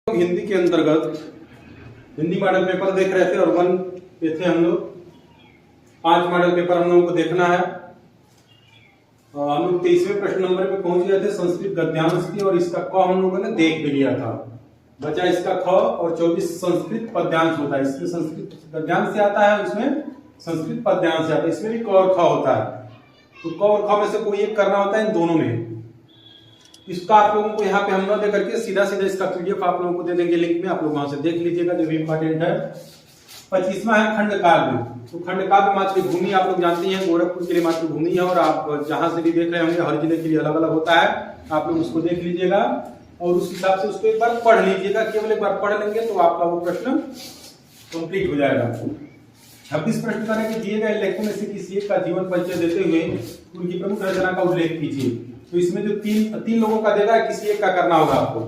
हिंदी के अंतर्गत Hindi model paper देख रहे थे और 1 पे थे हम लोग। 5 मॉडल पेपर हम लोगों को देखना है। हम लोग 23वें प्रश्न नंबर पे पहुंच गए थे, संस्कृत गद्यांश की, और इसका क हम लोगों ने देख भी लिया था। बचा इसका ख और 24 संस्कृत पद्यांश होता है। इसमें संस्कृत गद्यांश से आता है, इसमें संस्कृत पद्यांश से आता है। इसमें भी क और ख होता है, तो क और ख में से कोई एक करना होता है इन दोनों में। इसका आप लोगों को यहाँ पे हम न दे करके सीधा इसका पीडीएफ आप लोगों को दे देंगे लिंक में, आप लोग वहां से देख लीजिएगा जो भी इंपॉर्टेंट है। 25वां है खंड काव्य। तो खंड काव्य मातृभूमि आप लोग जानते हैं, गोरखपुर के लिए मातृभूमि है, और आप जहां से भी देख रहे होंगे हर जिले के लिए अलग अलग होता है। आप लोग उसको देख लीजिएगा और उस हिसाब से उसको एक बार पढ़ लीजिएगा। केवल एक बार पढ़ लेंगे तो आपका वो प्रश्न कंप्लीट हो जाएगा। 26 प्रश्न करेंगे, दिए गए लेखों में से किसी एक का जीवन परिचय देते हुए उनकी प्रमुख रचना का उल्लेख कीजिए। तो इसमें जो तीन लोगों का देगा, किसी एक का करना होगा आपको।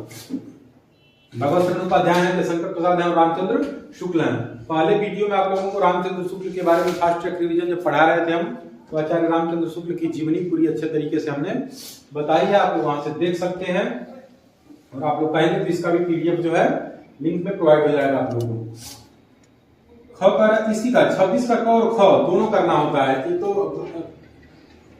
भगवत शरण उपाध्याय हैं, शंकर प्रसाद हैं और रामचंद्र शुक्ल हैं। पहले वीडियो में आप लोगों को रामचंद्र शुक्ल के बारे में फास्ट ट्रैक रिवीजन जब पढ़ा रहे थे हम, तो आचार्य रामचंद्र शुक्ल की जीवनी पूरी अच्छे तरीके से हमने बताई है। आप लोग वहां से देख सकते हैं, और आप लोग कहेंगे तो इसका भी पीडीएफ जो है लिंक में प्रोवाइड हो जाएगा आप लोगों को। ख का इसी का 26 का क और ख दोनों करना होता है। ये तो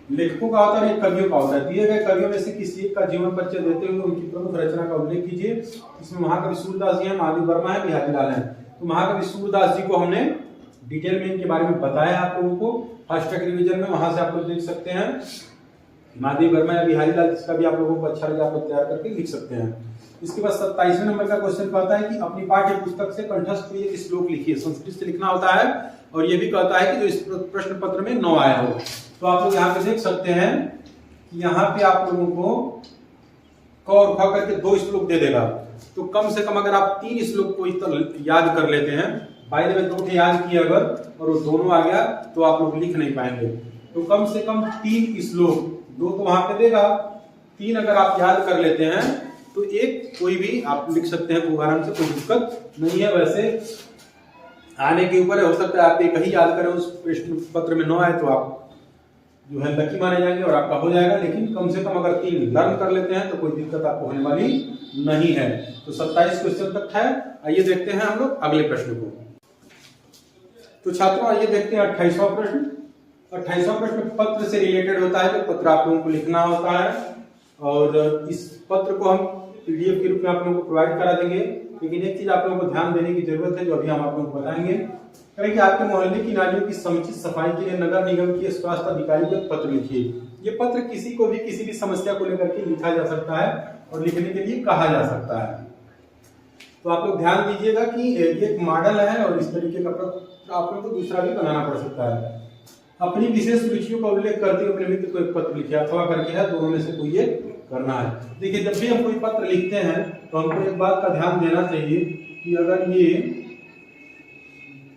लेखकों का होता है, एक कवियों का होता है। दिए गए कवियों में से किसी एक का जीवन परिचय देते हुए उनकी प्रमुख रचना का उल्लेख कीजिए। इसमें महाकवि सूरदास जी हैं, महादेव वर्मा है, बिहारी लाल है। तो महाकवि सूरदास जी को हमने डिटेल में इनके बारे में बताया आप लोगों को फास्ट ट्रैक रिवीजन में, वहां से आप लोग देख सकते हैं। महादेव वर्मा या बिहारी लाल, जिसका भी आप लोगों को अच्छा लगे आप लोग तैयार करके लिख सकते हैं। इसके बाद 27वें नंबर का क्वेश्चन कहता है कि अपनी पाठ्य पुस्तक से कंठस्थ एक श्लोक लिखिए। संस्कृत से लिखना होता है, और ये भी कहता है कि जो इस प्रश्न पत्र में 9 आया हो। तो आप लोग यहाँ पे देख सकते हैं कि यहाँ पे आप लोगों को क और ख करके 2 श्लोक दे देगा। तो कम से कम अगर आप 3 श्लोक को याद कर लेते हैं, बाय द वे 2 याद किए अगर, और वो दोनों आ गया, तो आप लोग लिख नहीं पाएंगे। तो कम से कम 3 श्लोक, 2 तो वहां पे देगा, 3 अगर आप याद कर लेते हैं तो एक कोई भी आप लिख सकते हैं, तो आराम से, कोई दिक्कत नहीं है। वैसे आने के ऊपर हो सकता है आप एक ही याद करें, उस प्रश्न पत्र में 9 आए तो आप जो है लकी माने जाएंगे और आपका हो जाएगा। लेकिन कम से कम अगर 3 लर्न कर लेते हैं तो कोई दिक्कत आपको होने वाली नहीं है। तो 27 क्वेश्चन तक है। आइए देखते हैं हम लोग अगले प्रश्न को। तो छात्रों आइए देखते हैं 28वां प्रश्न। 28वां प्रश्न पत्र से रिलेटेड होता है। तो पत्र आप लोगों को लिखना होता है, और इस पत्र को हम पीडीएफ के रूप में आप लोगों को प्रोवाइड करा देंगे। लेकिन एक चीज आप लोगों को ध्यान देने की जरूरत है, जो अभी हम आप लोगों को बताएंगे। कि आपके मोहल्ले की नालियों की समुचित सफाई के लिए नगर निगम के स्वास्थ्य अधिकारी को एक पत्र लिखिए। ये पत्र किसी को भी किसी भी समस्या को लेकर के लिखा जा सकता है और लिखने के लिए कहा जा सकता है। तो आप लोग ध्यान दीजिएगा कि ये एक मॉडल है, और इस तरीके का पत्र आप लोगों को दूसरा भी बनाना पड़ सकता है। अपनी विशेष रुचियों का उल्लेख करते हुए अपने मित्र को एक पत्र लिखिए, अथवा करके है, दोनों में से कोई एक करना है। देखिए, जब भी हम कोई पत्र लिखते हैं तो हमको एक बात का ध्यान देना चाहिए कि अगर ये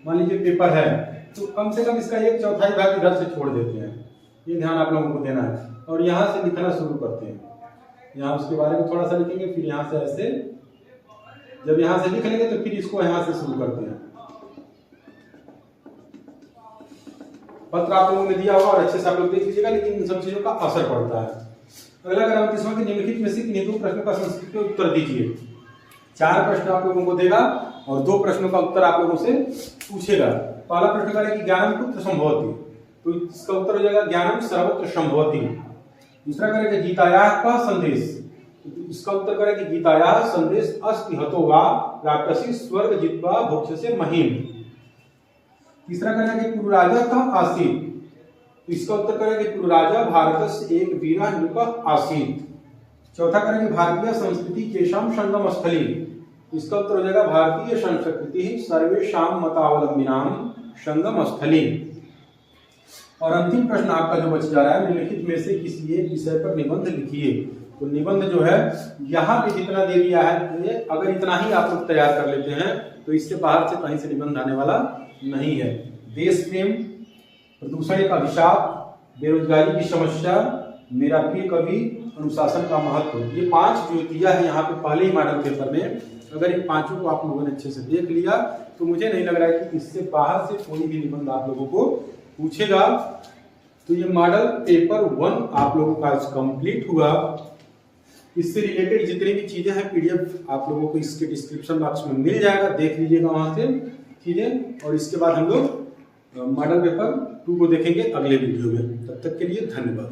मान लीजिए पेपर है, तो कम से कम इसका 1/4 भाग इधर से छोड़ देते हैं। ये ध्यान आप लोगों को देना है, और यहाँ से लिखना शुरू करते हैं। यहाँ उसके बारे में थोड़ा सा लिखेंगे, फिर यहाँ से ऐसे, जब यहाँ से लिख लेंगे तो फिर इसको यहाँ से शुरू करते हैं। पत्र आप लोगों ने दिया होगा और अच्छे से आप लोग देख लीजिएगा, लेकिन इन सब चीजों का असर पड़ता है। अगला क्रम किस्म के निम्नलिखित में से किन्हीं 2 प्रश्नों का संस्कृत में उत्तर दीजिए। 4 प्रश्न आप लोगों को देगा और 2 प्रश्नों का उत्तर आप लोगों से पूछेगा। पहला प्रश्न करेगा कि ज्ञानम कुत्र संभवति, तो इसका उत्तर हो जाएगा ज्ञानम सर्वत्र संभवति। दूसरा करेगा गीतायाः का संदेश, तो इसका उत्तर करेगा कि गीतायाः संदेश अस्ति हतो वा राक्षसी स्वर्ग जित्वा भोक्ष्यसे महीम। तीसरा करेगा कि पूर्व राजा का आसीत, तो इसका उत्तर करेगा कि पूर्व राजा भारत से एक वीरा नृप आसीत। चौथा करेंगे भारतीय संस्कृति केशाम संगम स्थली, इसका उत्तर हो जाएगा भारतीय संस्कृति सर्वेशाम मतावलंबिनाम संगम स्थली। और अंतिम प्रश्न आपका जो बच जा रहा है, निम्नलिखित में से किसी एक विषय पर निबंध लिखिए। तो निबंध जो है यहाँ पे जितना दे दिया है, अगर इतना ही आप लोग तैयार कर लेते हैं तो इससे बाहर से कहीं से निबंध आने वाला नहीं है। देश प्रेम, प्रदूषण एक अभिशाप, बेरोजगारी की समस्या, मेरा प्रिय कवि, अनुशासन का महत्व, ये 5 जो दिया है यहाँ पे पहले ही मॉडल पेपर में। अगर इन 5 को आप लोगों ने अच्छे से देख लिया तो मुझे नहीं लग रहा है कि इससे बाहर से कोई भी निबंध आप लोगों को पूछेगा। तो ये मॉडल पेपर 1 आप लोगों का कंप्लीट हुआ। इससे रिलेटेड जितनी भी चीजें हैं PDF आप लोगों को इसके डिस्क्रिप्शन बॉक्स में मिल जाएगा, देख लीजिएगा वहां से चीजें। और इसके बाद हम लोग मॉडल पेपर 2 को देखेंगे अगले वीडियो में। तब तक के लिए धन्यवाद।